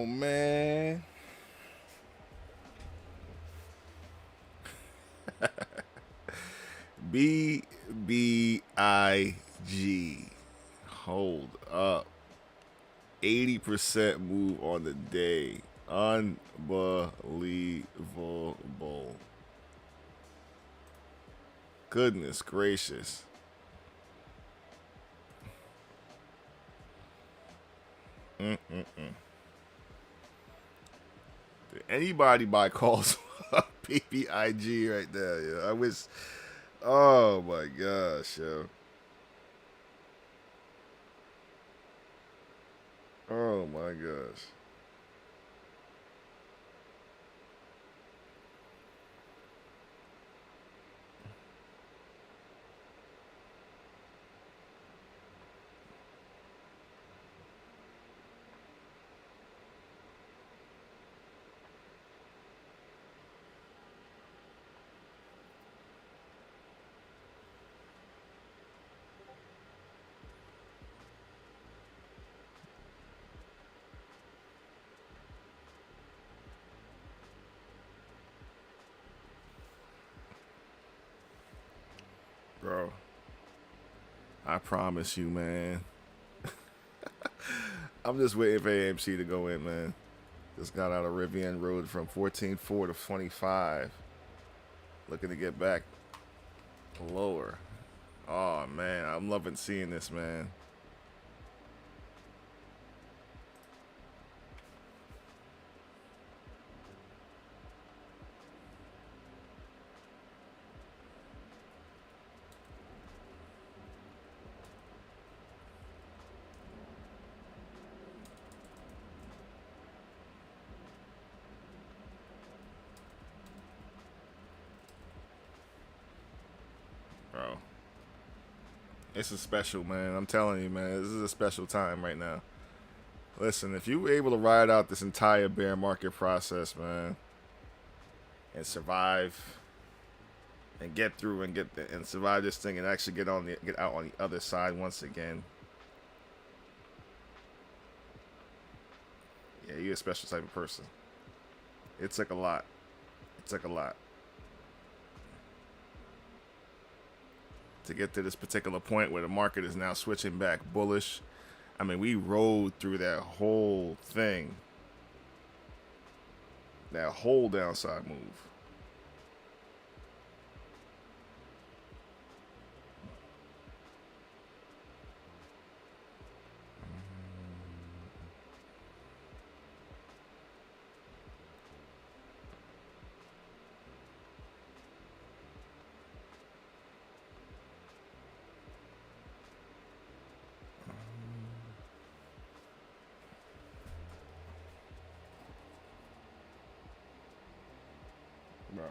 on, man. BBIG. Hold up. 80% move on the day. Unbelievable. Goodness gracious. Mm-mm-mm. Did anybody buy calls PPIG right there? Yeah, I wish. Oh my gosh, yo. Oh my gosh. Bro, I promise you, man. I'm just waiting for AMC to go in, man. Just got out of Rivian Road from 14.4 to 25. Looking to get back lower. Oh, man. I'm loving seeing this, man. Bro, this is special, man. I'm telling you, man. This is a special time right now. Listen, if you were able to ride out this entire bear market process, man, and survive and get through and and survive this thing and actually get out on the other side once again. Yeah, you're a special type of person. It took a lot. It took a lot to get to this particular point where the market is now switching back bullish. I mean, we rode through that whole thing, that whole downside move. Bro.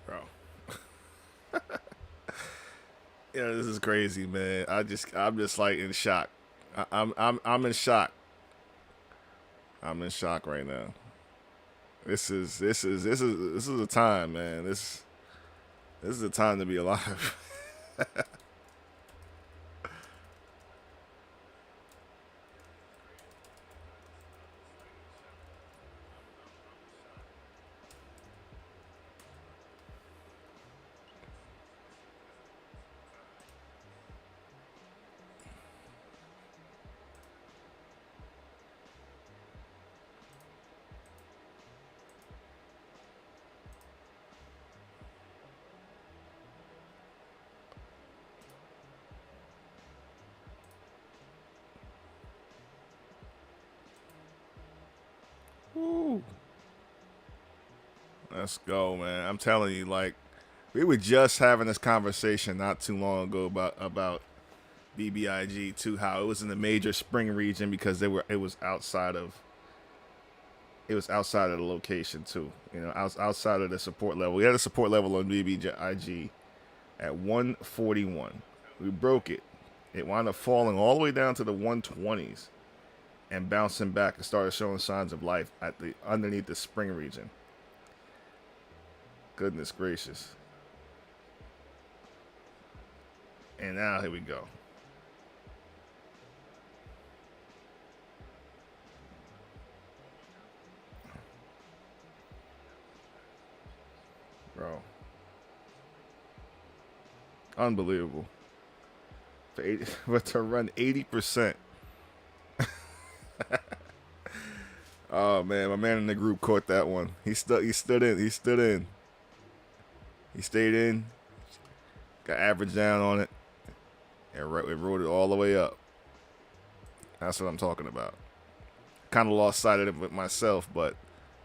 Bro. Yeah, this is crazy, man. I'm just like in shock. I'm in shock. I'm in shock right now. This is a time, man. This is a time to be alive. Woo. Let's go, man. I'm telling you, like we were just having this conversation not too long ago about BBIG to how it was in the major spring region because it was outside of the location too. Outside of the support level. We had a support level on BBIG at 141. We broke it. It wound up falling all the way down to the 120s and bouncing back and started showing signs of life underneath the spring region. Goodness gracious. And now here we go. Bro. Unbelievable. But to run 80%. Oh man, my man in the group caught that one. He stood in. He stayed in. Got average down on it. And it rode it all the way up. That's what I'm talking about. Kind of lost sight of it with myself, but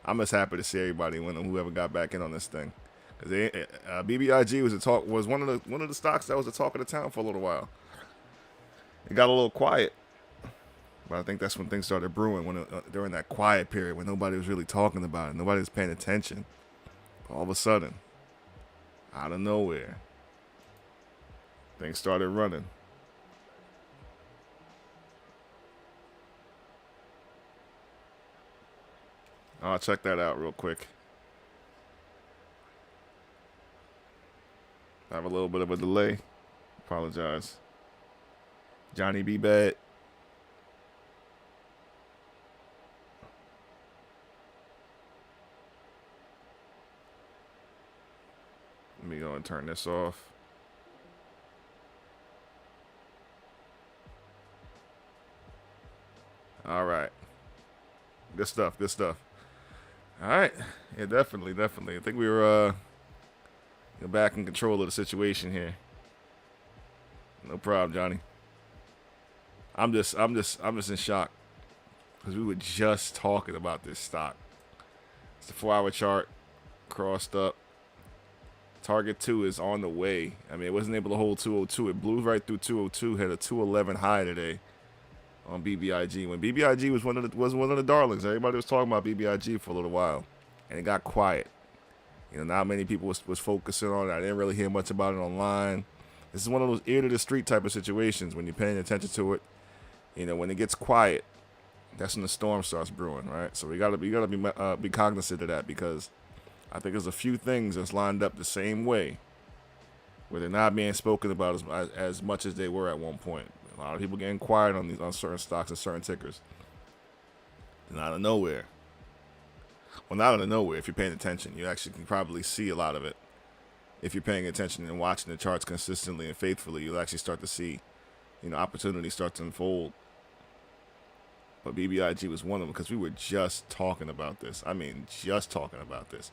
I'm just happy to see everybody win, whoever got back in on this thing. Because BBIG was one of the stocks that was the talk of the town for a little while. It got a little quiet, but I think that's when things started brewing during that quiet period when nobody was really talking about it, nobody was paying attention. All of a sudden, out of nowhere, things started running. I'll check that out real quick. I have a little bit of a delay. Apologize. Johnny B. Bad. Let me go and turn this off. All right. Good stuff. Good stuff. All right. Yeah, definitely. I think we were back in control of the situation here. No problem, Johnny. I'm just in shock because we were just talking about this stock. It's the 4-hour chart, crossed up. Target 2 is on the way. I mean, it wasn't able to hold 202. It blew right through 202. Had a 211 high today on BBIG. When BBIG was one of the darlings, everybody was talking about BBIG for a little while, and it got quiet. Not many people was focusing on it. I didn't really hear much about it online. This is one of those ear to the street type of situations when you're paying attention to it. When it gets quiet, that's when the storm starts brewing, right? So we gotta be cognizant of that because I think there's a few things that's lined up the same way where they're not being spoken about as much as they were at one point. A lot of people getting quiet on certain stocks and certain tickers. And out of nowhere. Well, not out of nowhere. If you're paying attention, you actually can probably see a lot of it. If you're paying attention and watching the charts consistently and faithfully, you'll actually start to see, opportunities start to unfold. But BBIG was one of them because we were just talking about this. I mean, just talking about this.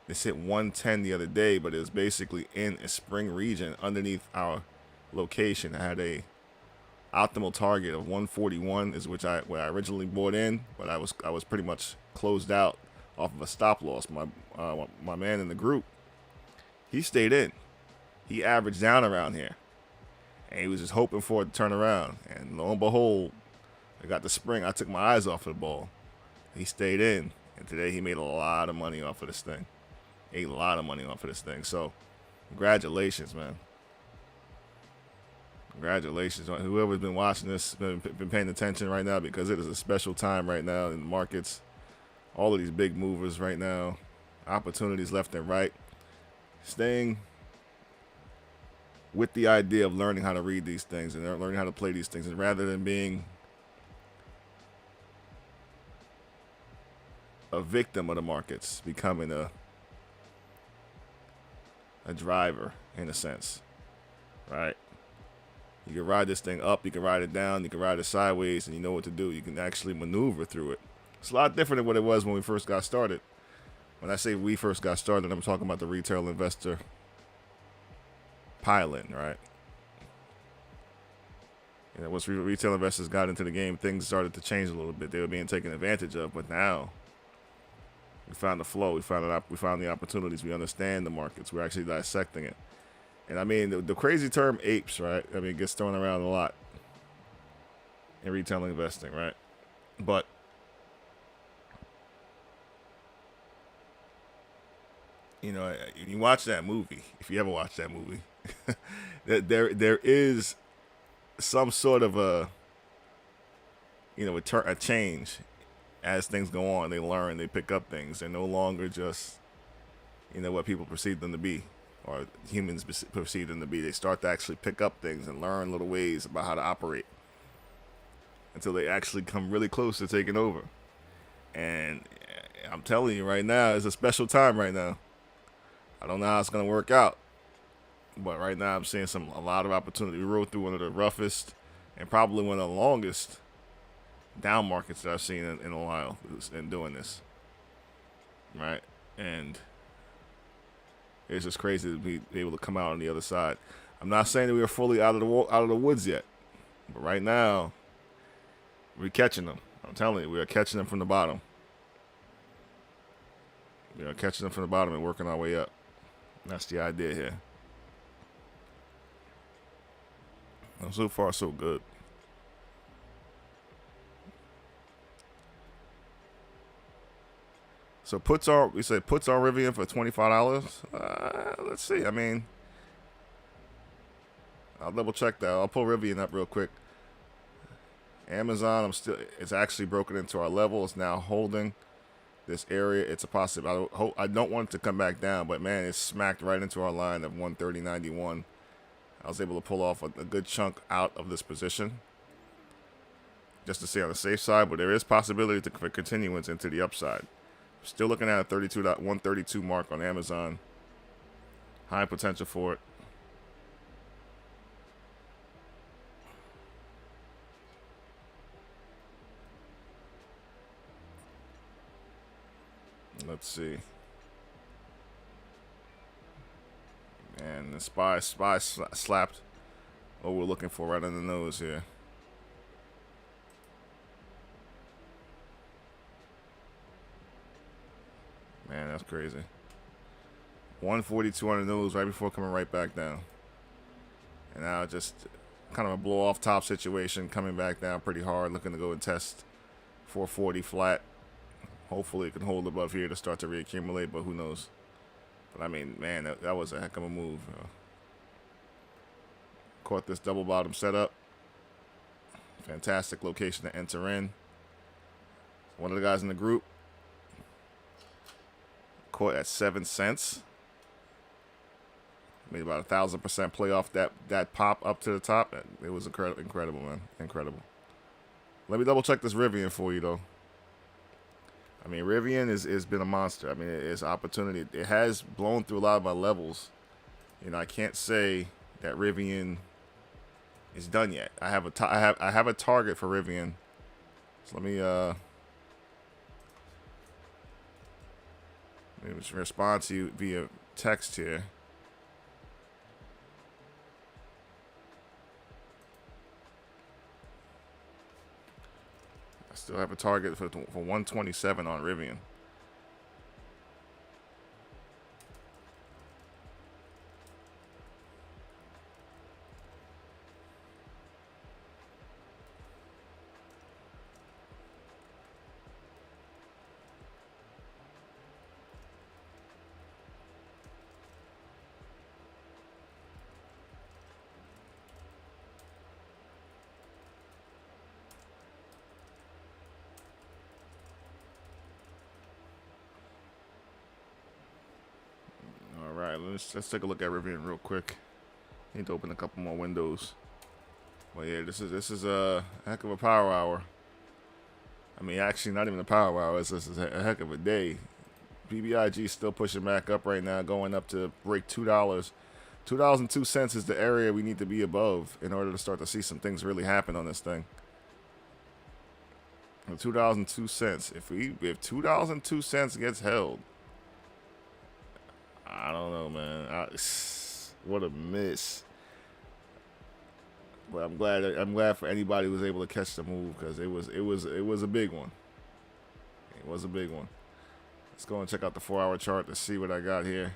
This hit 110 the other day, but it was basically in a spring region underneath our location. I had a optimal target of 141, is where I originally bought in, but I was pretty much closed out off of a stop loss. My man in the group, he stayed in. He averaged down around here, and he was just hoping for it to turn around. And lo and behold, I got the spring. I took my eyes off of the ball. He stayed in, and today he made a lot of money off of this thing. So, congratulations, man. Congratulations on whoever's been watching this, been paying attention right now, because it is a special time right now in the markets. All of these big movers right now, opportunities left and right. Staying with the idea of learning how to read these things and learning how to play these things, and rather than being a victim of the markets, becoming a driver in a sense, right? You can ride this thing up, you can ride it down, you can ride it sideways, and you know what to do. You can actually maneuver through it. It's a lot different than what it was when we first got started. When I say we first got started, I'm talking about the retail investor pilot, right? Once retail investors got into the game, things started to change a little bit. They were being taken advantage of, but now we found the flow. We found the opportunities. We understand the markets. We're actually dissecting it. And I mean, the crazy term apes, right? I mean, it gets thrown around a lot in retail investing, right? But you know, you watch that movie. If you ever watch that movie, there is some sort of a a change as things go on. They learn, they pick up things. They're no longer just what people perceive them to be, or humans perceive them to be. They start to actually pick up things and learn little ways about how to operate until they actually come really close to taking over. And I'm telling you right now, it's a special time right now. I don't know how it's gonna work out, but right now I'm seeing a lot of opportunity. We rode through one of the roughest and probably one of the longest down markets that I've seen in a while in doing this, right? And it's just crazy to be able to come out on the other side. I'm not saying that we are fully out of the woods yet, but right now we're catching them. I'm telling you, we are catching them from the bottom. We are catching them from the bottom and working our way up. That's the idea here. And so far, so good. So we said puts on Rivian for $25. Let's see. I mean, I'll double check that. I'll pull Rivian up real quick. Amazon, it's actually broken into our level. It's now holding this area. It's a possibility. I don't want it to come back down, but man, it's smacked right into our line of 130.91. I was able to pull off a good chunk out of this position just to stay on the safe side, but there is possibility for continuance into the upside. Still looking at a 132 mark on Amazon. High potential for it. Let's see. And the spy slapped what we're looking for right on the nose here. Man, that's crazy. 142 on the nose right before coming right back down. And now just kind of a blow off top situation, coming back down pretty hard, looking to go and test 440 flat. Hopefully it can hold above here to start to reaccumulate, but who knows. But I mean, man, that was a heck of a move. Caught this double bottom setup. Fantastic location to enter in. One of the guys in the group caught at 7 cents. Made about 1,000% play off that pop up to the top. It was incredible, man. Incredible. Let me double check this Rivian for you, though. I mean, Rivian has been a monster. I mean, it's opportunity. It has blown through a lot of my levels. I can't say that Rivian is done yet. I have a target for Rivian. So let me respond to you via text here. I still have a target for 127 on Rivian. Let's take a look at Rivian real quick. Need to open a couple more windows. Well, yeah, this is a heck of a power hour. I mean, actually, not even a power hour. This is a heck of a day. BBIG still pushing back up right now, going up to break $2. $2.02 is the area we need to be above in order to start to see some things really happen on this thing. $2.02. If $2.02 gets held, I don't know, man. What a miss. But I'm glad for anybody who was able to catch the move, because it was a big one. It was a big one. Let's go and check out the 4-hour chart to see what I got here.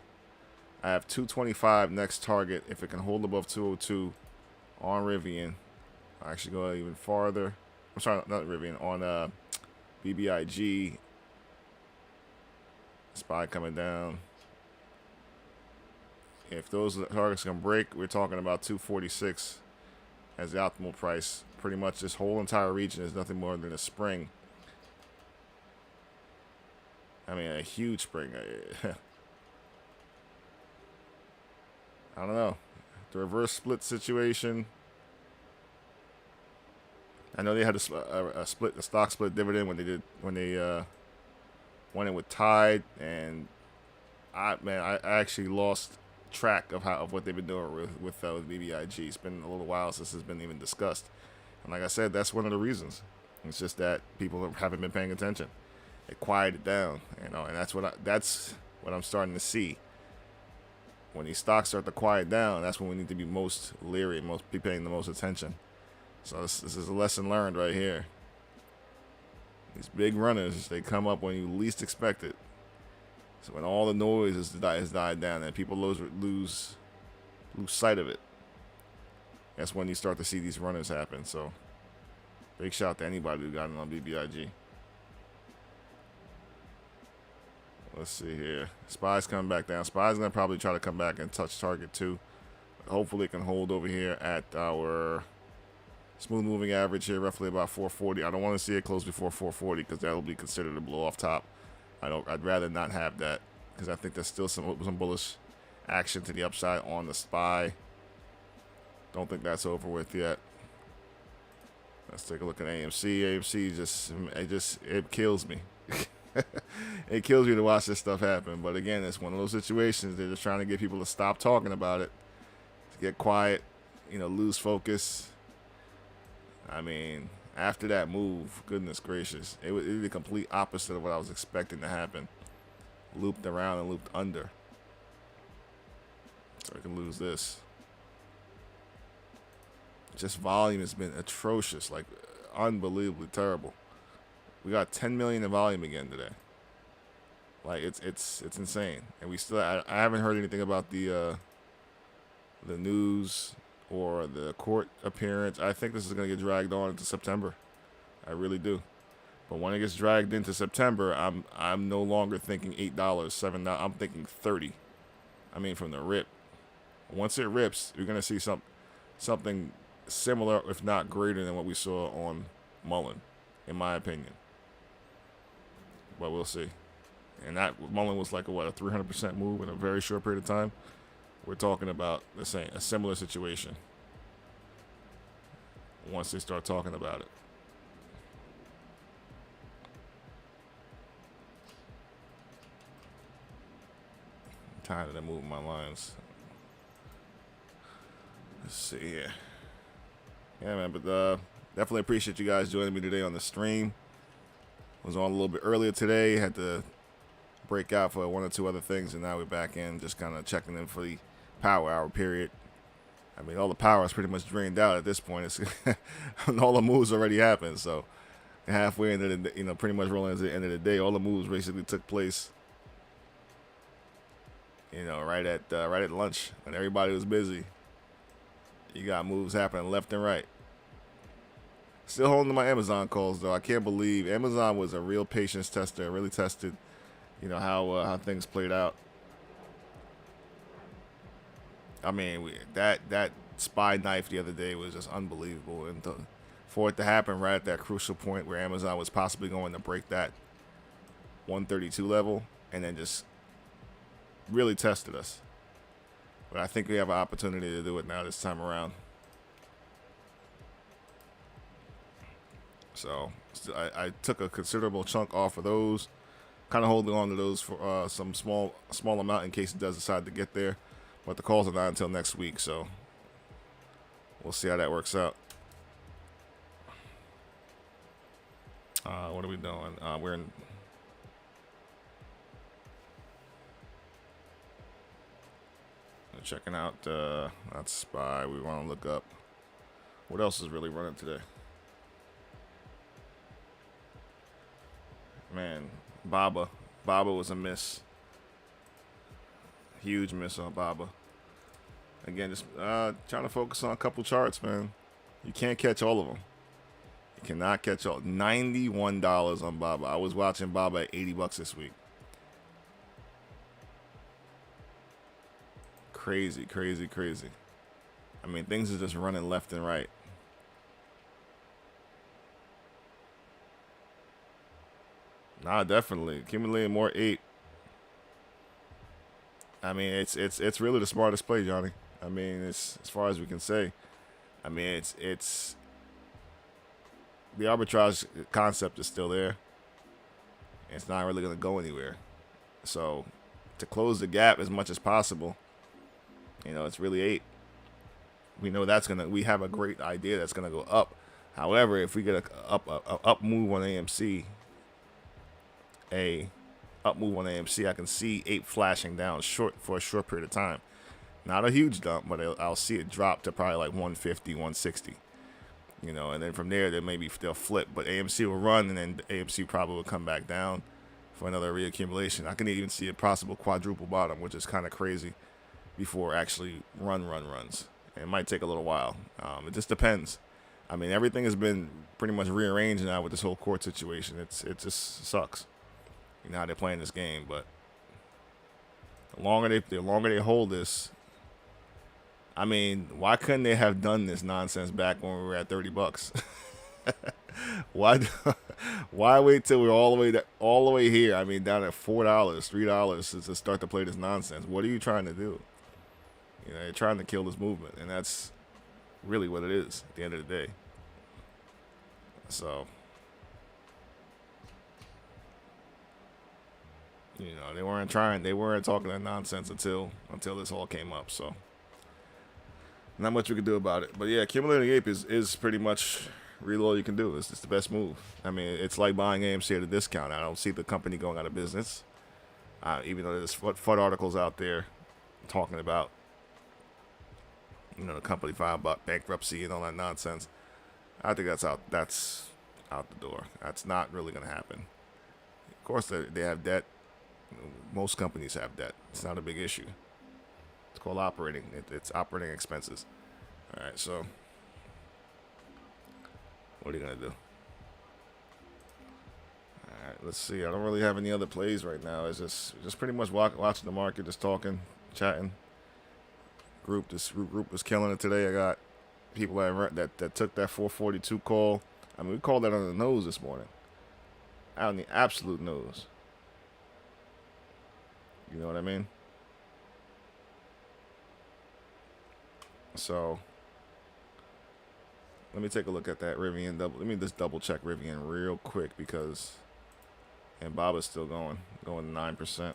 I have 225 next target. If it can hold above 202 on Rivian, I actually go even farther. I'm sorry, not Rivian, on BBIG. SPY coming down. If those targets can break, we're talking about 246 as the optimal price. Pretty much this whole entire region is nothing more than a spring. I mean, a huge spring. I don't know. The reverse split situation. I know they had a stock split dividend when they went in with Tide, and I actually lost track of what they've been doing with BBIG. It's been a little while since it's been even discussed, and like I said, that's one of the reasons. It's just that people haven't been paying attention. It quieted down, and that's what I'm starting to see. When these stocks start to quiet down, that's when we need to be most leery, be paying the most attention. So this is a lesson learned right here. These big runners, they come up when you least expect it. So when all the noise has died down and people lose sight of it, that's when you start to see these runners happen. So big shout out to anybody who got in on BBIG. Let's see here. SPY's coming back down. SPY's going to probably try to come back and touch target too. Hopefully it can hold over here at our smooth moving average here, roughly about 440. I don't want to see it close before 440 because that'll be considered a blow off top. I'd rather not have that because I think there's still some bullish action to the upside on the SPY. Don't think that's over with yet. Let's take a look at AMC. AMC it kills me. It kills me to watch this stuff happen. But again, it's one of those situations. They're just trying to get people to stop talking about it, to get quiet, lose focus. I mean, after that move, goodness gracious, it was the complete opposite of what I was expecting to happen. Looped around and looped under. So I can lose this. Just volume has been atrocious, like unbelievably terrible. We got 10 million in volume again today. Like it's insane, and I haven't heard anything about the news or the court appearance. I think this is gonna get dragged on into September. I really do. But when it gets dragged into September, I'm no longer thinking $8, $7. I'm thinking 30. I mean, from the rip. Once it rips, you're gonna see something similar, if not greater, than what we saw on Mullen, in my opinion. But we'll see. And that Mullen was like a 300% move in a very short period of time. We're talking about a similar situation once they start talking about it. I'm tired of moving my lines. Let's see here. Yeah, man, but definitely appreciate you guys joining me today on the stream. Was on a little bit earlier today. Had to break out for one or two other things, and now we're back in, just kind of checking in for the power hour period. I mean, all the power is pretty much drained out at this point. It's all the moves already happened, so halfway into the, pretty much rolling into the end of the day, all the moves basically took place, right at lunch when everybody was busy. You got moves happening left and right. Still holding to my Amazon calls, though. I can't believe Amazon was a real patience tester. It really tested, how things played out. I mean, that SPY knife the other day was just unbelievable, and for it to happen right at that crucial point where Amazon was possibly going to break that 132 level, and then just really tested us. But I think we have an opportunity to do it now this time around. So I took a considerable chunk off of those, kind of holding on to those for some small amount in case it does decide to get there. But the calls are not until next week, so we'll see how that works out. What are we doing? We're in. Checking out that SPY. We want to look up what else is really running today. Man, Baba was a miss. Huge miss on Baba. Again, just trying to focus on a couple charts, man. You can't catch all of them. You cannot catch all. $91 on Baba. I was watching Baba at $80 this week. Crazy, crazy, crazy. I mean, things are just running left and right. Nah, definitely. Accumulating more 8. I mean, it's really the smartest play, Johnny. I mean, it's as far as we can say. I mean, it's the arbitrage concept is still there. It's not really going to go anywhere. So, to close the gap as much as possible, it's really 8. We know we have a great idea that's gonna go up. However, if we get a up move on AMC, I can see 8 flashing down short for a short period of time. Not a huge dump, but I'll see it drop to probably like 150, 160. And then from there, they'll flip. But AMC will run, and then AMC probably will come back down for another reaccumulation. I can even see a possible quadruple bottom, which is kind of crazy, before actually runs. It might take a little while. It just depends. I mean, everything has been pretty much rearranged now with this whole court situation. It just sucks. You know how they're playing this game, but the longer they hold this, I mean, why couldn't they have done this nonsense back when we were at $30? Why wait till we're all the way here? I mean, down at $4, $3 to start to play this nonsense. What are you trying to do? They're trying to kill this movement, and that's really what it is at the end of the day. So, they weren't talking that nonsense until this all came up. So, not much we can do about it. But yeah, accumulating ape is pretty much really all you can do. It's the best move. I mean, it's like buying AMC at a discount. I don't see the company going out of business, even though there's FUD articles out there talking about the company filed about bankruptcy and all that nonsense. I think that's out the door. That's not really going to happen. Of course, they have debt. Most companies have debt. It's not a big issue. It's called operating. It's operating expenses. All right, so what are you going to do? All right, let's see. I don't really have any other plays right now. It's just pretty much watching the market, just talking, chatting. This group was killing it today. I got people that took that 442 call. I mean, we called that on the nose this morning. Out on the absolute nose. You know what I mean? So, let me take a look at that Rivian double. Let me just double check Rivian real quick and Baba's still going 9%.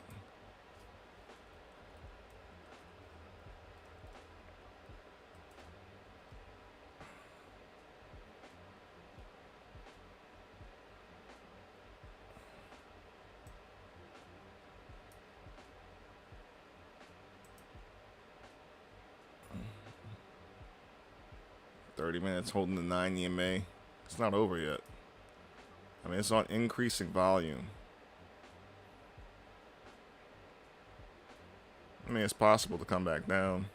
Minutes holding the 9 EMA. It's not over yet. I mean, it's on increasing volume. I mean, it's possible to come back down.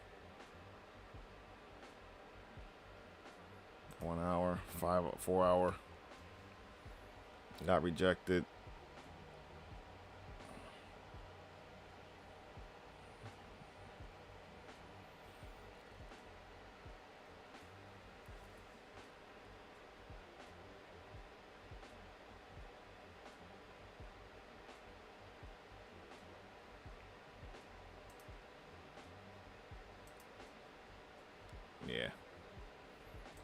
1 hour, 4 hour. Got rejected. Yeah.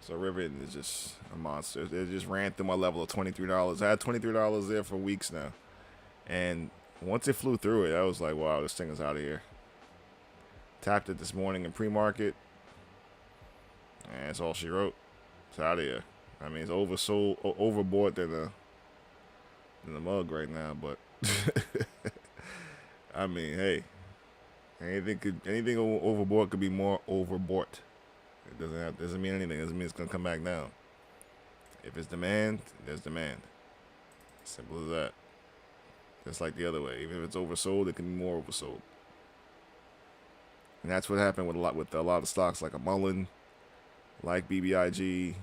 So Rivian is just a monster. It just ran through my level of $23. I had $23 there for weeks now. And once it flew through it, I was like, wow, this thing is out of here. Tapped it this morning in pre-market. And that's all she wrote. It's out of here. I mean, it's oversold, overbought than the mug right now. But, I mean, hey. Anything overbought could be more overbought. It doesn't mean anything. It doesn't mean it's gonna come back down. If it's demand, there's demand. Simple as that. Just like the other way. Even if it's oversold, it can be more oversold. And that's what happened with a lot of stocks like a Mullen, like BBIG.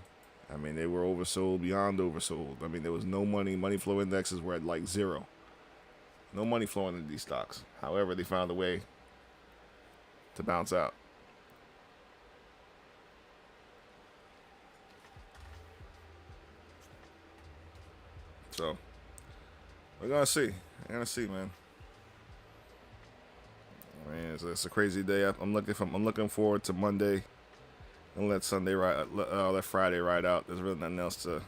I mean, they were oversold beyond oversold. I mean, there was no money. Money flow indexes were at like zero. No money flowing into these stocks. However, they found a way to bounce out. So we're gonna see. We're gonna see, man. I mean, it's a crazy day. I'm looking forward to Monday and let Sunday ride, let Friday ride out. There's really nothing else to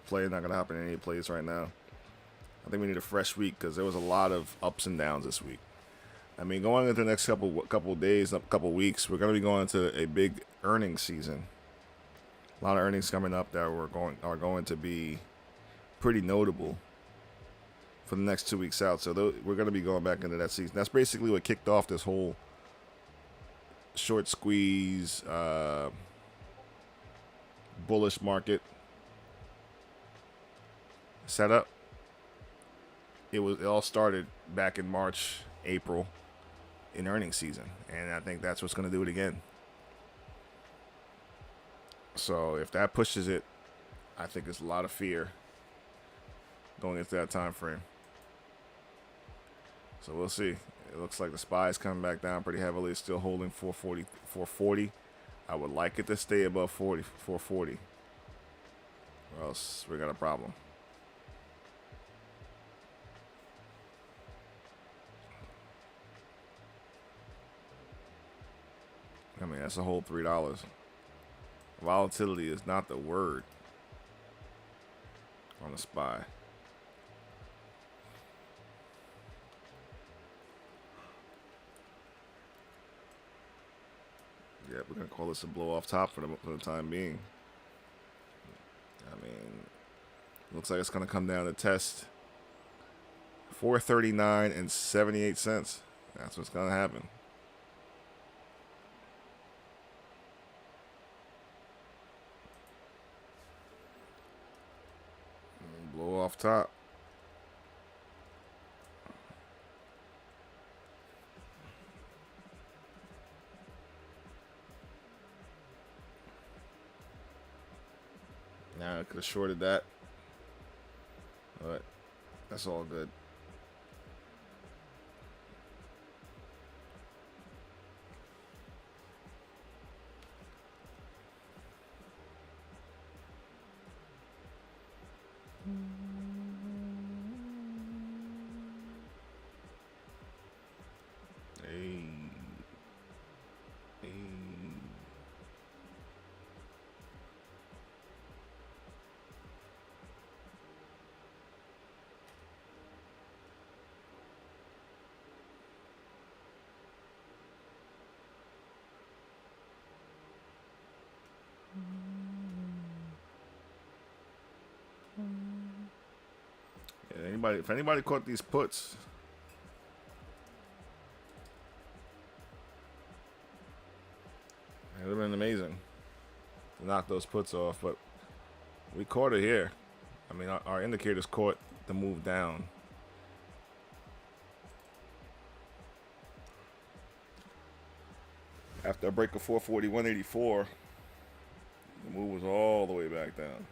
play. Not gonna happen in any plays right now. I think we need a fresh week because there was a lot of ups and downs this week. I mean, going into the next couple days, couple weeks, we're gonna be going into a big earnings season. A lot of earnings coming up that are going to be pretty notable for the next 2 weeks out. So we're going to be going back into that season. That's basically what kicked off this whole short squeeze, bullish market setup. It all started back in March, April, in earnings season, and I think that's what's going to do it again. So if that pushes it, I think there's a lot of fear going into that time frame. So we'll see. It looks like the SPY is coming back down pretty heavily. It's still holding 440. I would like it to stay above 440. Or else we got a problem. I mean, that's a whole $3. Volatility is not the word on the SPY. Yeah, we're going to call this a blow off top for the time being. I mean, looks like it's going to come down to test 439 and 78 cents. That's what's going to happen. Blow off top. Now I could have shorted that, but that's all good. Hey. Yeah, if anybody caught these puts, it would have been amazing to knock those puts off, but we caught it here. I mean, our indicators caught the move down. After a break of 441.84, the move was all the way back down.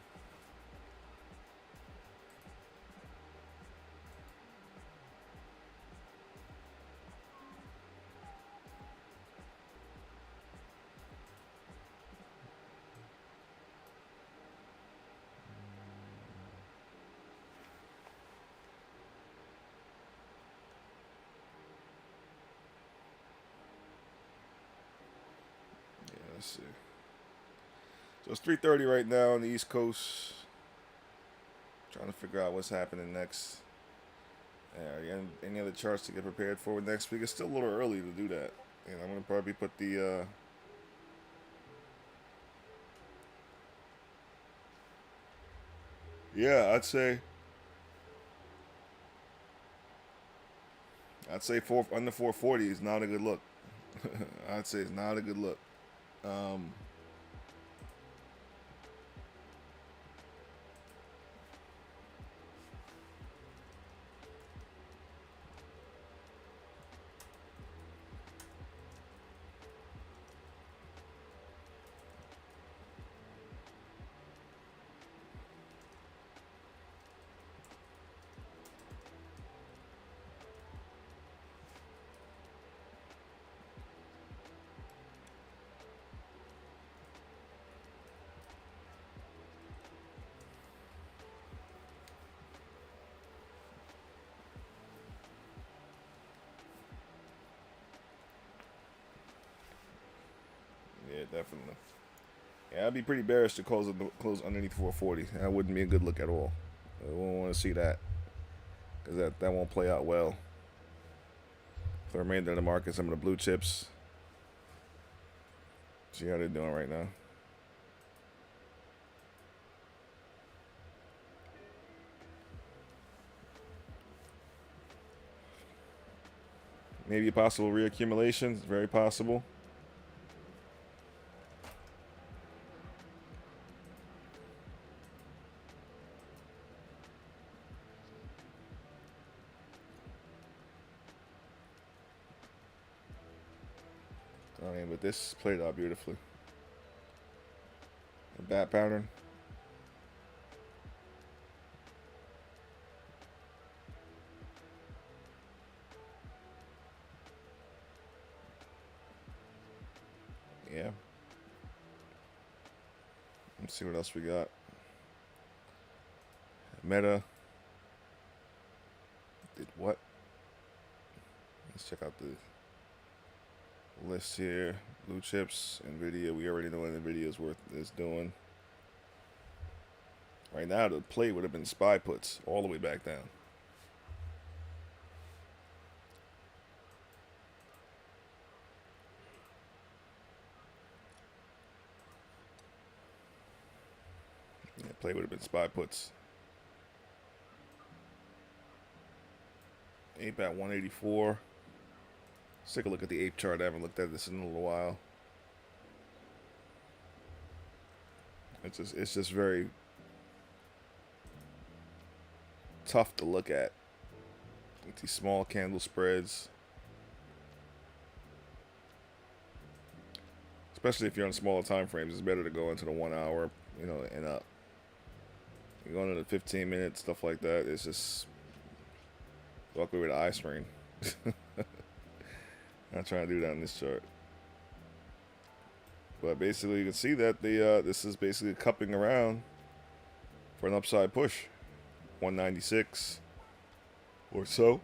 Let's see. So it's 3:30 right now on the East Coast. Trying to figure out what's happening next. Any other charts to get prepared for next week? It's still a little early to do that. And I'm gonna probably put the yeah, I'd say under 440 is not a good look. I'd say it's not a good look. Definitely. Yeah, I'd be pretty bearish to close underneath 440. That wouldn't be a good look at all. I won't want to see that because that won't play out well. For the remainder of the market, some of the blue chips. See how they're doing right now. Maybe a possible reaccumulation. It's very possible. I mean, but this played out beautifully. The bat pattern. Yeah. Let's see what else we got. Meta did what? Let's check out the list here. Blue chips, Nvidia. We already know what Nvidia is doing. Right now, the play would have been SPY puts all the way back down. Yeah, play would have been SPY puts. Ape at 184. Let's take a look at the Ape chart. I haven't looked at this in a little while. It's just very tough to look at. With these small candle spreads. Especially if you're on smaller time frames, it's better to go into the 1 hour, and up. You go into the 15 minutes, stuff like that. It's just walk away with the eye strain. Not trying to do that on this chart. But basically, you can see that this is basically cupping around for an upside push. 196 or so.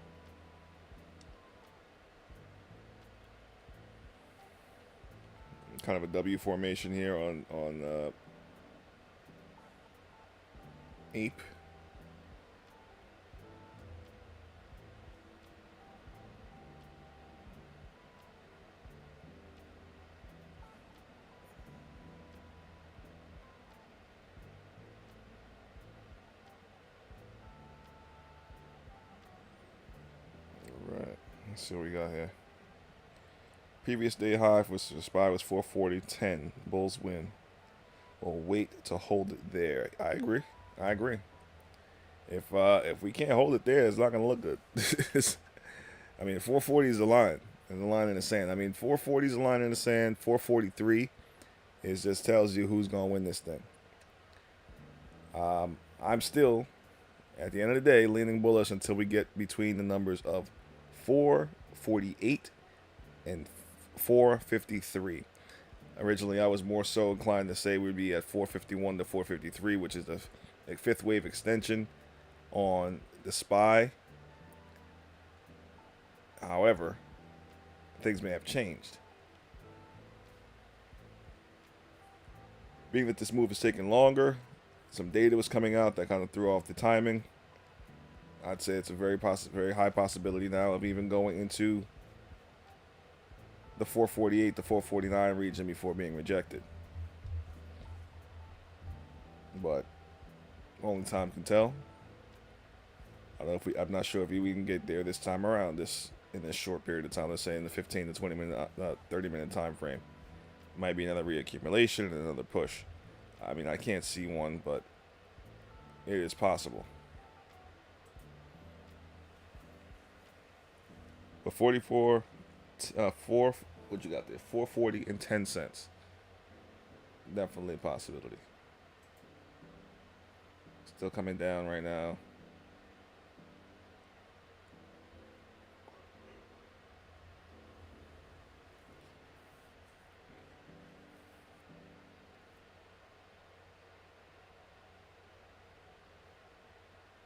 Kind of a W formation here on Ape. Let's see what we got here. Previous day high for SPY was 440.10. Bulls win. We'll wait to hold it there. I agree. If we can't hold it there, it's not gonna look good. I mean, 440 is the line, and the line in the sand. I mean, 440 is the line in the sand. 443 just tells you who's gonna win this thing. I'm still, at the end of the day, leaning bullish until we get between the numbers of 448 and 453. Originally, I was more so inclined to say we'd be at 451 to 453, which is the fifth wave extension on the SPY. However, things may have changed. Being that this move is taking longer, some data was coming out that kind of threw off the timing. I'd say it's a very high possibility now of even going into the 448 to 449 region before being rejected. But only time can tell. I'm not sure if we can get there this time around. In this short period of time, let's say in the 15 to 20 minute, 30 minute time frame, might be another reaccumulation and another push. I mean, I can't see one, but it is possible. But 44, what you got there? 440 and 10 cents. Definitely a possibility. Still coming down right now.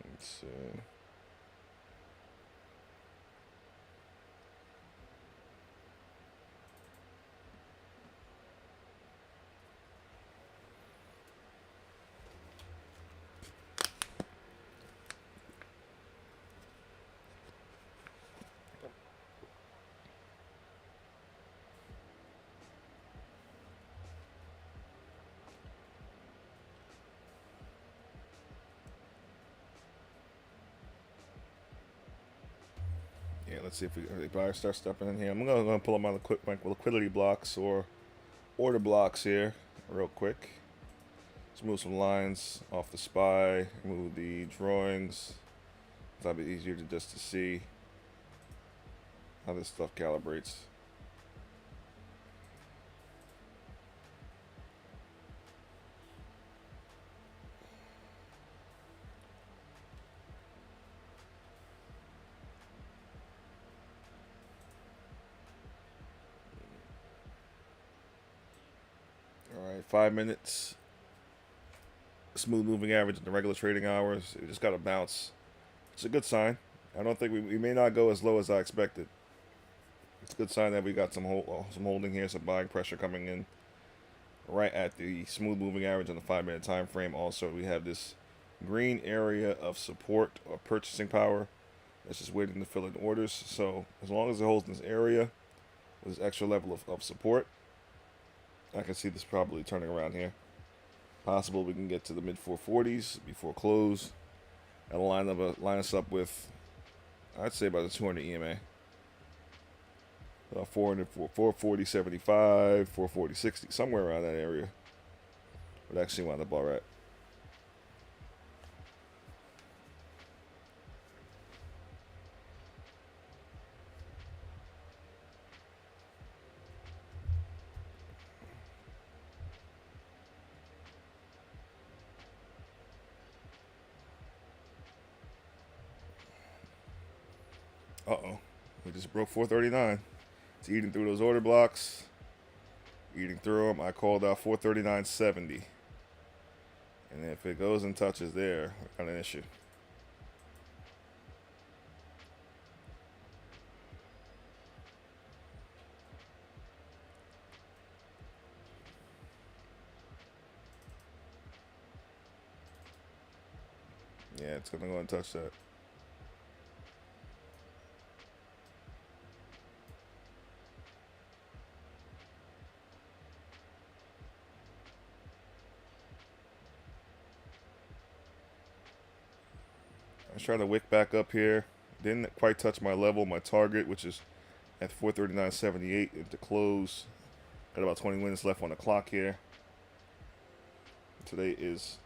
Let's see. Yeah, let's see if the buyers start stepping in here. I'm gonna pull up my liquidity blocks or order blocks here real quick. Let's move some lines off the SPY, move the drawings. That'll be easier to see how this stuff calibrates. All right, 5 minutes. Smooth moving average in the regular trading hours. It just got a bounce. It's a good sign. I don't think we may not go as low as I expected. It's a good sign that we got some holding here, some buying pressure coming in right at the smooth moving average on the 5-minute time frame. Also, we have this green area of support or purchasing power that's just waiting to fill in orders. So as long as it holds in this area with this extra level of support, I can see this probably turning around here. Possible we can get to the mid 440s before close. That'll line us up with, I'd say, about the 200 EMA. 440.75, 440.60, somewhere around that area. Would actually wind up all right. Uh-oh. We just broke 439. It's eating through those order blocks. Eating through them. I called out 439.70. And if it goes and touches there, we got an issue. Yeah, it's going to go and touch that. I was trying to wick back up here. Didn't quite touch my level, my target, which is at 439.78 into close. Got about 20 minutes left on the clock here. Today is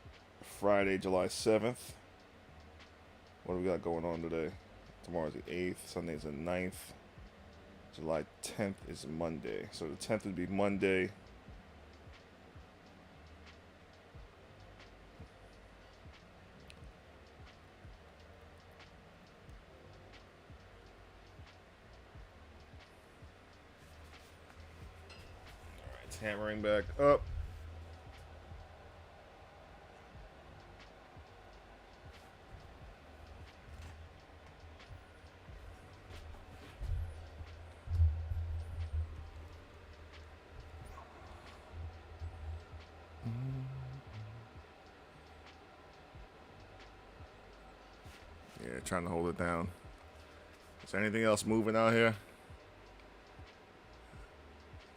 Friday, July 7th. What do we got going on today? Tomorrow's the 8th. Sunday's the 9th. July 10th is Monday. So the 10th would be Monday. It's hammering back up. Yeah, trying to hold it down. Is there anything else moving out here?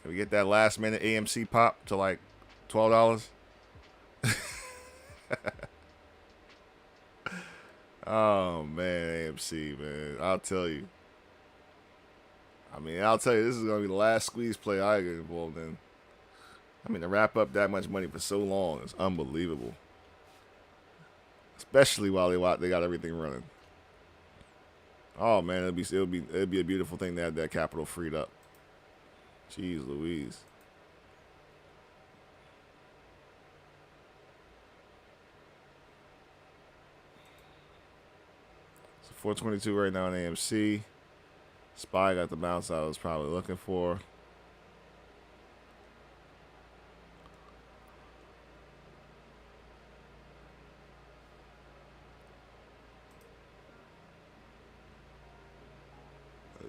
Can we get that last minute AMC pop to like $12? Oh man, AMC, man. I'll tell you. This is gonna be the last squeeze play I get involved in. To wrap up that much money for so long is unbelievable. Especially while they got everything running. Oh man, it'd be a beautiful thing to have that capital freed up. Jeez Louise. So 422 right now in AMC. SPY got the bounce I was probably looking for.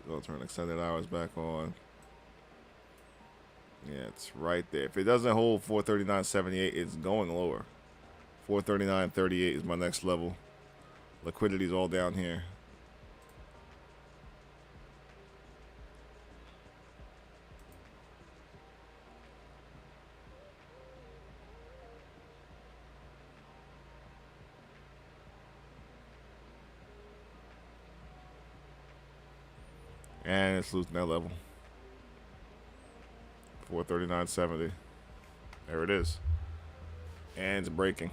I'll turn extended hours back on. Yeah, it's right there. If it doesn't hold 439.78, it's going lower. 439.38 is my next level. Liquidity's all down here. And it's losing that level. 439.70. There it is. And it's breaking.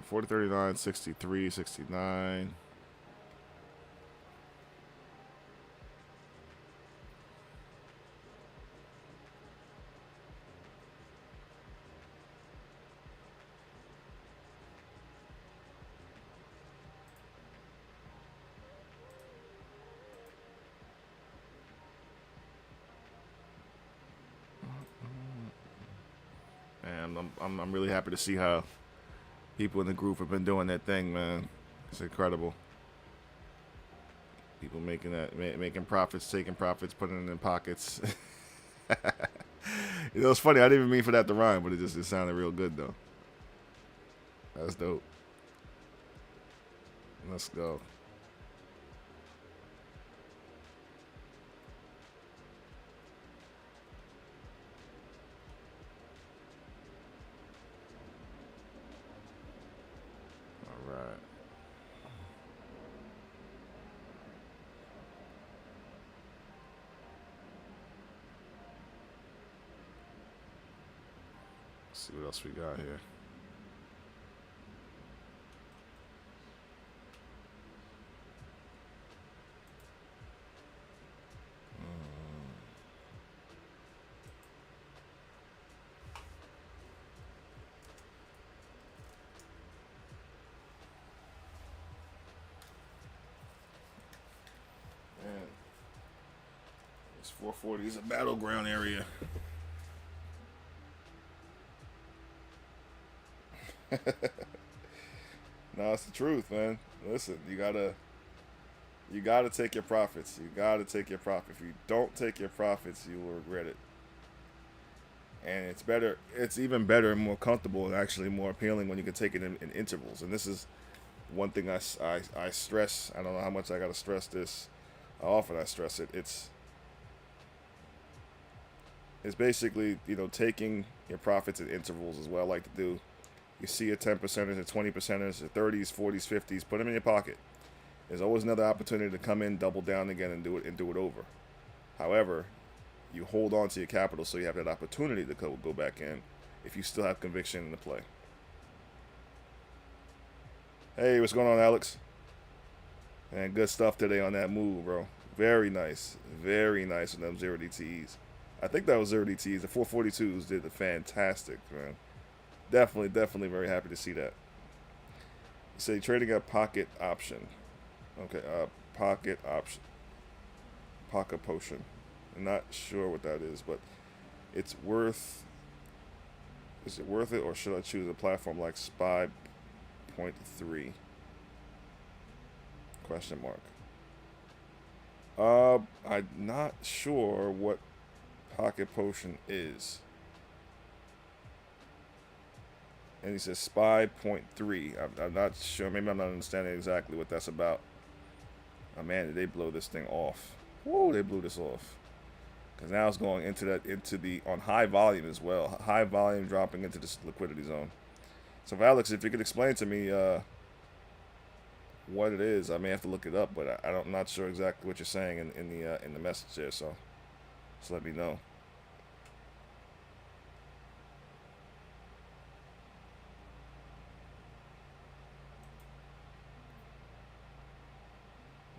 Forty 39, 63, 69. And I'm really happy to see how people in the group have been doing that thing, man. It's incredible. People making making profits, taking profits, putting it in pockets. It's funny. I didn't even mean for that to rhyme, but it sounded real good though. That's dope. Let's go. All right. Let's see what else we got here. Man, this 440 is a battleground area. No, it's the truth, man. Listen, you gotta take your profits. You gotta take your profit. If you don't take your profits, you will regret it. And it's better. It's even better and more comfortable and actually more appealing when you can take it in intervals. And this is one thing I stress. I don't know how much I gotta stress this. How often I stress it. It's basically taking your profits in intervals is what I like to do. You see a 10 percenters, a 20 percenters, a 30s, 40s, 50s. Put them in your pocket. There's always another opportunity to come in, double down again, and do it over. However, you hold on to your capital so you have that opportunity to go back in if you still have conviction in the play. Hey, what's going on, Alex? And good stuff today on that move, bro. Very nice. Very nice on them 0DTEs. I think that was 0DTEs. The 442s did the fantastic, man. Definitely very happy to see that. Say trading a pocket option. Okay, pocket option. Pocket potion. I'm not sure what that is, but it's worth. Is it worth it, or should I choose a platform like Spy Point 3? Question mark. I'm not sure what pocket potion is. And he says Spy Point 3. I'm not sure. Maybe I'm not understanding exactly what that's about. Oh man, did they blow this thing off? Whoa, they blew this off. Because now it's going into the on high volume as well. High volume dropping into this liquidity zone. So, Alex, if you could explain to me what it is, I may have to look it up, but I'm not sure exactly what you're saying in the message there. So, just let me know.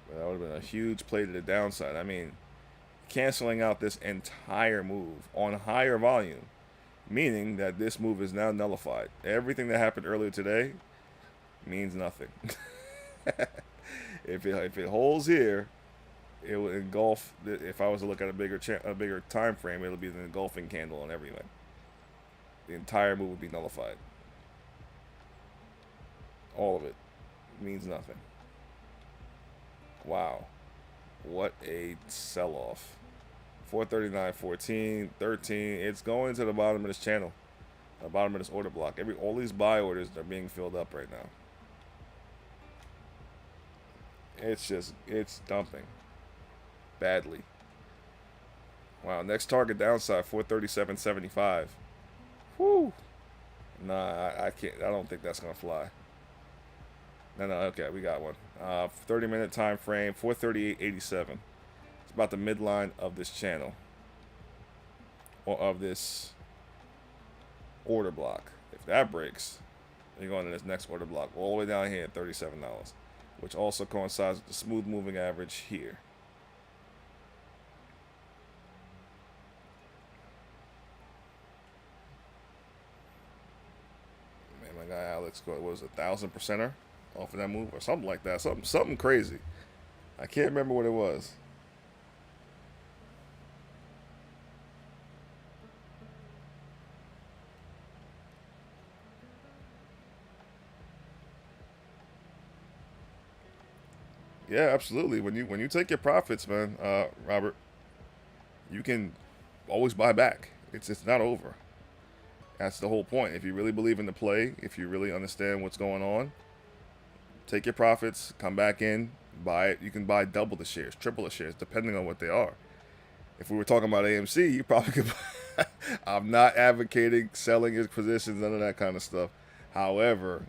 But that would have been a huge play to the downside. I mean, canceling out this entire move on higher volume, meaning that this move is now nullified. Everything that happened earlier today means nothing. If it holds here, it will engulf. If I was to look at a bigger time frame, it'll be an engulfing candle on everything. The entire move would be nullified. All of it means nothing. Wow, what a sell-off! 439.14, 13. It's going to the bottom of this channel, the bottom of this order block. All these buy orders are being filled up right now. It's dumping badly. Wow, next target downside 437.75. Whoo. Nah, I can't. I don't think that's gonna fly. No, okay, we got one. 30-minute time frame, 438.87. It's about the midline of this channel, or of this order block. If that breaks, you're going to this next order block all the way down here at $37, which also coincides with the smooth moving average here. Man, my guy Alex, what was it, 1,000%er off of that move or something like that? Something crazy. I can't remember what it was. Yeah, absolutely. When you take your profits, man, Robert, you can always buy back. It's not over. That's the whole point. If you really believe in the play, if you really understand what's going on, take your profits, come back in, buy it. You can buy double the shares, triple the shares, depending on what they are. If we were talking about AMC, you probably could buy. I'm not advocating selling your positions, none of that kind of stuff. However,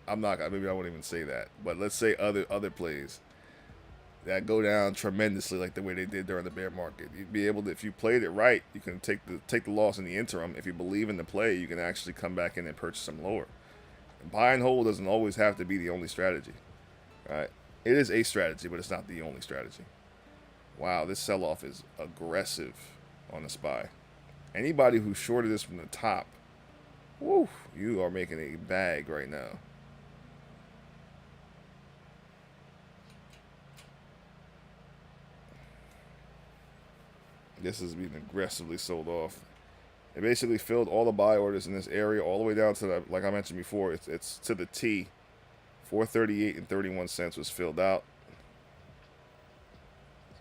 maybe I won't even say that. But let's say other plays that go down tremendously, like the way they did during the bear market. You'd be able to, if you played it right, you can take the loss in the interim. If you believe in the play, you can actually come back in and purchase them lower. And buy and hold doesn't always have to be the only strategy, right? It is a strategy, but it's not the only strategy. Wow, this sell-off is aggressive on the SPY. Anybody who shorted this from the top, woo, you are making a bag right now. This is being aggressively sold off. It basically filled all the buy orders in this area all the way down to the, like I mentioned before, it's to the T. 438.31 was filled out.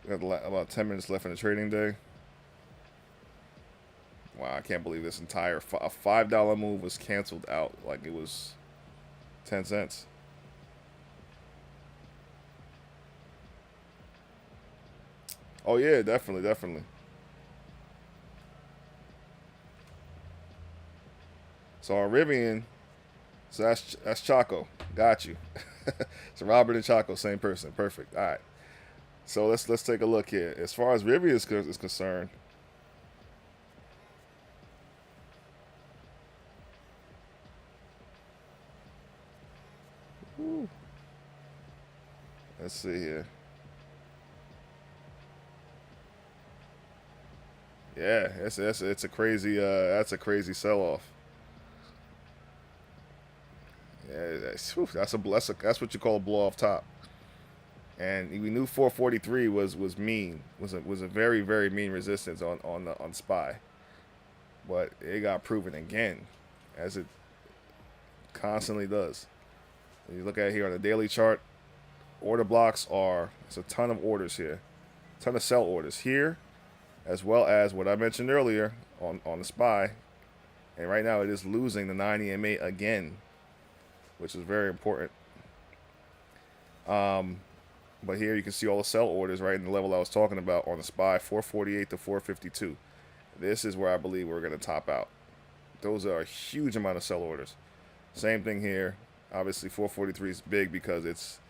We have about 10 minutes left in the trading day. Wow, I can't believe this entire a $5 move was canceled out like it was 10 cents. Oh yeah, definitely. So our Rivian, so that's Chaco. Got you. So Robert and Chaco, same person. Perfect. All right. So let's take a look here. As far as Rivian is concerned, whew, let's see here. Yeah, it's a crazy that's a crazy sell off. Yeah, that's what you call a blow off top. And we knew 443 was mean, was a very mean resistance on SPY, but it got proven again, as it constantly does. When you look at it here on the daily chart, order blocks it's a ton of orders here, a ton of sell orders here, as well as what I mentioned earlier on the SPY, and right now it is losing the 9 EMA again, which is very important. But here you can see all the sell orders right in the level I was talking about on the SPY, 448 to 452. This is where I believe we're going to top out. Those are a huge amount of sell orders. Same thing here. Obviously, 443 is big because it's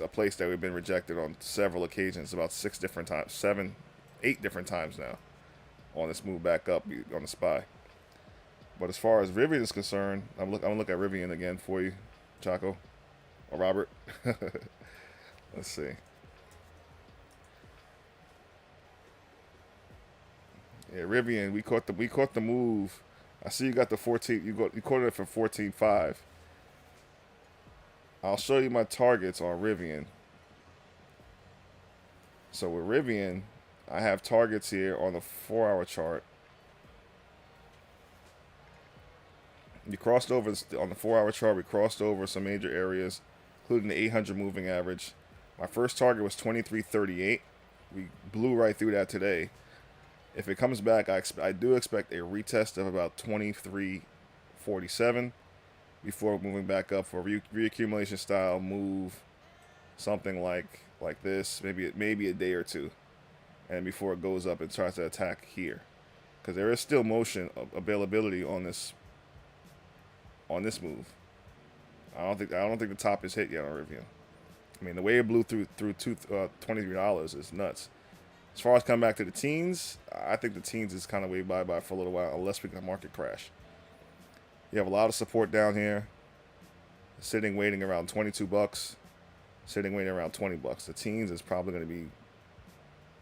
a place that we've been rejected on several occasions, about 8 different times now on this move back up on the SPY. But as far as Rivian is concerned, I'm going to look at Rivian again for you, Chaco or Robert. Let's see. Yeah, Rivian, we caught the move. I see you got the 14. You caught it for 14.5. I'll show you my targets on Rivian. So with Rivian, I have targets here on the 4-hour chart. You crossed over on the 4-hour chart. We crossed over some major areas, including the 800 moving average. My first target was 23.38. We blew right through that today. If it comes back, I do expect a retest of about 23.47 before moving back up for reaccumulation style move, something like this, maybe a day or two, and before it goes up and tries to attack here, because there is still motion availability on this move. I don't think the top is hit yet on Rivian. I mean, the way it blew through $23 is nuts. As far as coming back to the teens, I think the teens is kind of way bye for a little while, unless we get a market crash. You have a lot of support down here, sitting waiting around $22, sitting waiting around $20. The teens is probably going to be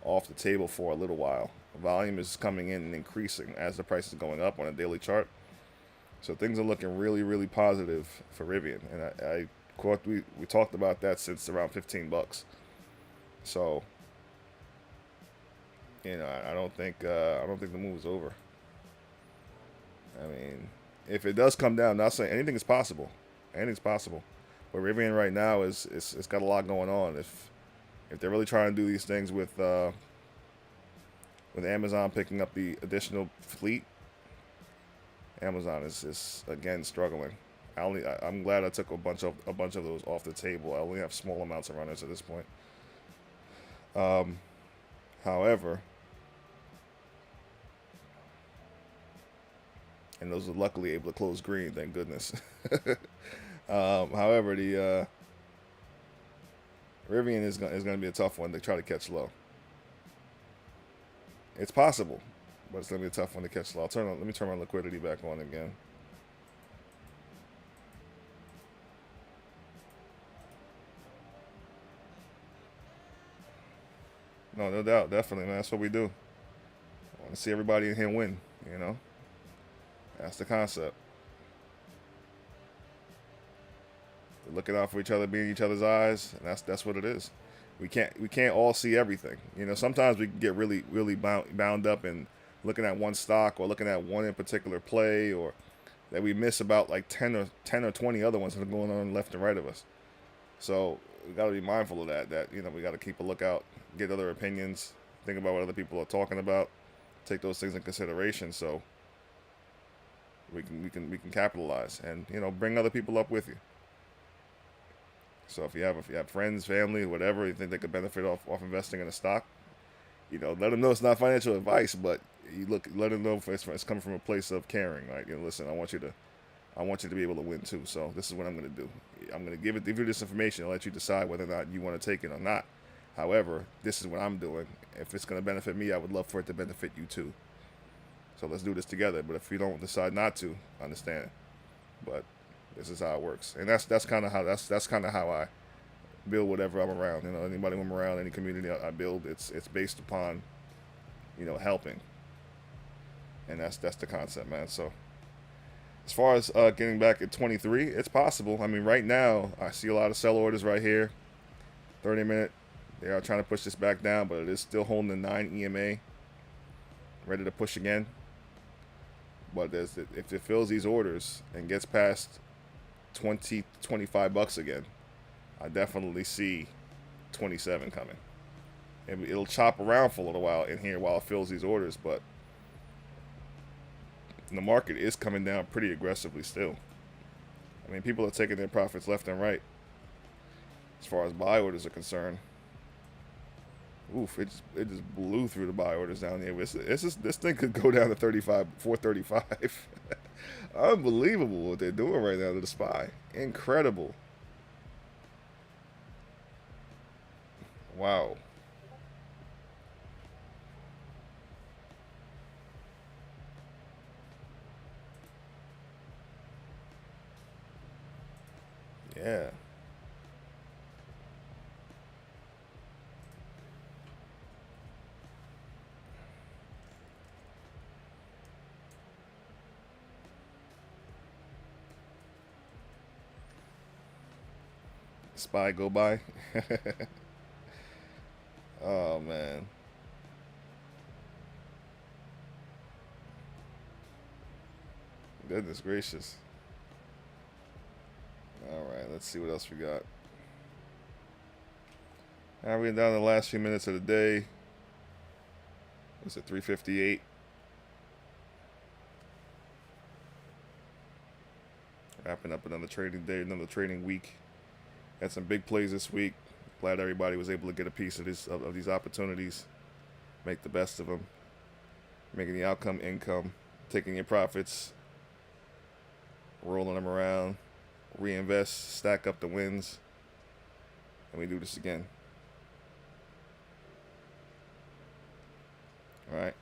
off the table for a little while. Volume is coming in and increasing as the price is going up on a daily chart. So things are looking really, really positive for Rivian, and we talked about that since around $15. So, I don't think the move is over. I mean, if it does come down, I'm not saying anything is possible. Anything's possible, but Rivian right now it's got a lot going on. If they're really trying to do these things with Amazon picking up the additional fleet, Amazon is again struggling. I'm glad I took a bunch of those off the table. I only have small amounts of runners at this point. However, and those are luckily able to close green, thank goodness. However, the Rivian is going to be a tough one to try to catch low. It's possible, but it's going to be a tough one to catch low. Let me turn my liquidity back on again. No doubt, definitely, man. That's what we do. I want to see everybody in here win. That's the concept. We're looking out for each other, being in each other's eyes, and that's what it is. We can't all see everything. Sometimes we can get really, really bound up in looking at one stock or looking at one in particular play, or that we miss about like 10 or 20 other ones that are going on left and right of us. So we got to be mindful of that. We got to keep a lookout, get other opinions, think about what other people are talking about, take those things in consideration, so we can capitalize and bring other people up with you. So if you have friends, family, whatever you think they could benefit off investing in a stock, let them know it's not financial advice, but let them know if it's coming from a place of caring. Like, listen, I want you to be able to win too. So this is what I'm going to do. I'm going to give you this information and let you decide whether or not you want to take it or not. However, this is what I'm doing. If it's going to benefit me, I would love for it to benefit you too. So let's do this together. But if you don't decide not to, understand. But this is how it works, and that's kind of how I build whatever I'm around. Anybody I'm around, any community I build, it's based upon helping, and that's the concept, man. So as far as getting back at 23, it's possible. I mean, right now I see a lot of sell orders right here. 30-minute, they are trying to push this back down, but it is still holding the 9 EMA, ready to push again. But if it fills these orders and gets past $25 again, I definitely see 27 coming. And it'll chop around for a little while in here while it fills these orders, but the market is coming down pretty aggressively still. I mean, people are taking their profits left and right as far as buy orders are concerned. Oof, it just blew through the buy orders down here. This thing could go down to 435. Unbelievable what they're doing right now to the SPY. Incredible. Wow. Yeah. SPY go by. Oh man. Goodness gracious. Alright, let's see what else we got. We're down to the last few minutes of the day. Was it 358? Wrapping up another trading day, another trading week. Had some big plays this week. Glad everybody was able to get a piece of these opportunities. Make the best of them. Making the outcome income. Taking your profits. Rolling them around. Reinvest. Stack up the wins. And we do this again. All right.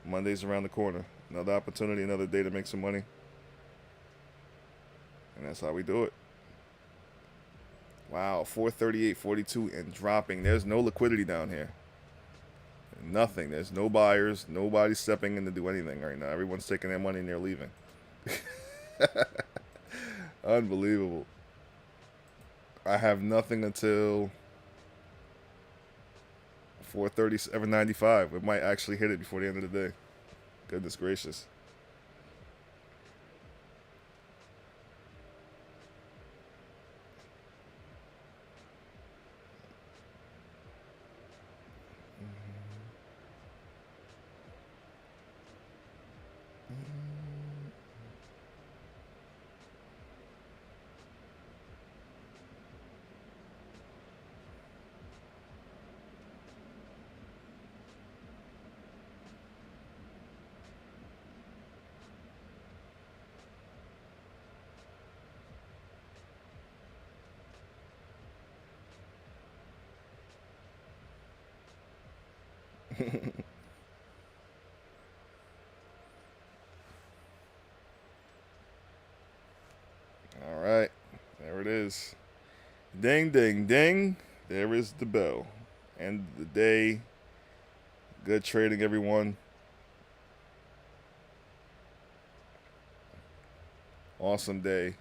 Monday's around the corner. Another opportunity, another day to make some money. And that's how we do it. Wow, 438.42 and dropping. There's no liquidity down here. Nothing. There's no buyers. Nobody stepping in to do anything right now. Everyone's taking their money and they're leaving. Unbelievable. I have nothing until 437.95. It might actually hit it before the end of the day. Goodness gracious. All right, there it is. Ding, ding, ding. There is the bell. End of the day. Good trading, everyone. Awesome day.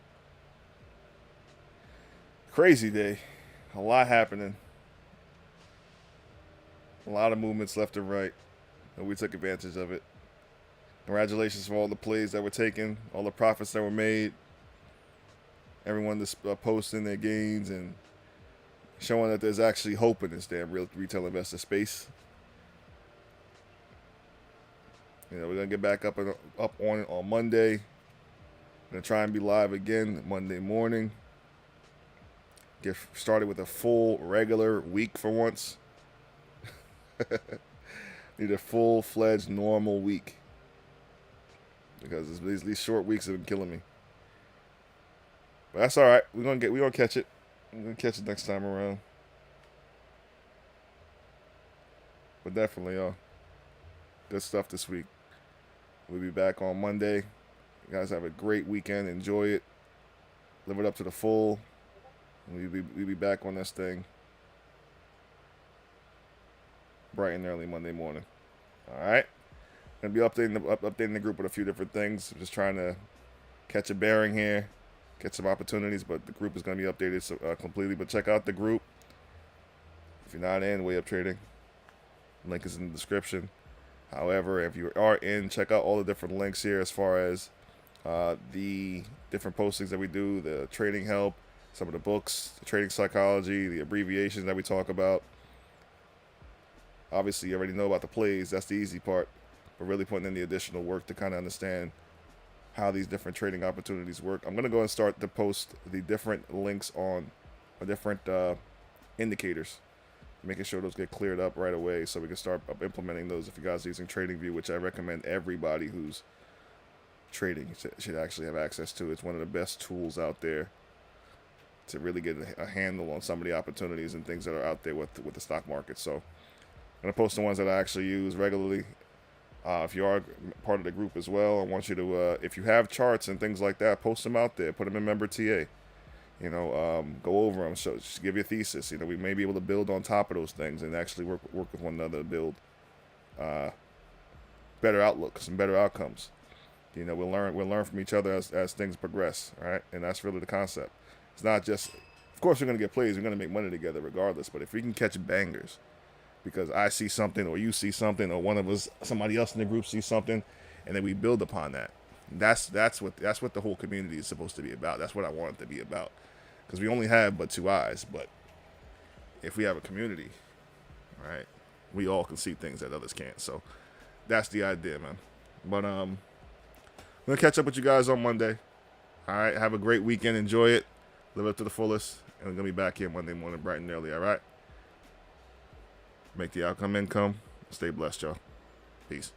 Crazy day. A lot happening. A lot of movements left and right. And we took advantage of it. Congratulations for all the plays that were taken, all the profits that were made. Everyone posting their gains and showing that there's actually hope in this damn real retail investor space. You know, we're gonna get back up on Monday. We're gonna try and be live again Monday morning. Get started with a full regular week for once. Need a full-fledged normal week because these short weeks have been killing me. But that's all right. We're gonna catch it. We're gonna catch it next time around. But definitely, good stuff this week. We'll be back on Monday. You guys have a great weekend. Enjoy it. Live it up to the full. We'll be back on this thing bright and early Monday morning. All right. Gonna be updating the group with a few different things. Just trying to catch a bearing here, get some opportunities. But the group is gonna be updated completely. But check out the group if you're not in Way Up Trading. Link is in the description. However, if you are in, check out all the different links here as far as the different postings that we do, the trading help, some of the books, the trading psychology, the abbreviations that we talk about. Obviously, you already know about the plays. That's the easy part. But really putting in the additional work to kind of understand how these different trading opportunities work. I'm going to go and start to post the different links on different indicators, making sure those get cleared up right away so we can start implementing those. If you guys are using TradingView, which I recommend everybody who's trading should actually have access to. It's one of the best tools out there to really get a handle on some of the opportunities and things that are out there with the stock market. So I'm going to post the ones that I actually use regularly. If you are part of the group as well, I want you to, if you have charts and things like that, post them out there. Put them in member TA. You know, go over them. So just give your thesis. You know, we may be able to build on top of those things and actually work with one another to build better outlooks and better outcomes. You know, we'll learn from each other as things progress. All right, and that's really the concept. It's not just, of course, we're going to get plays. We're going to make money together regardless. But if we can catch bangers, because I see something or you see something or one of us, somebody else in the group sees something, and then we build upon that. That's what the whole community is supposed to be about. That's what I want it to be about. Because we only have but two eyes. But if we have a community, right, we all can see things that others can't. So that's the idea, man. But I'm gonna catch up with you guys on Monday. All right, have a great weekend. Enjoy it. Live up to the fullest. And we're gonna be back here Monday morning, bright and early. All right. Make the outcome income. Stay blessed, y'all. Peace.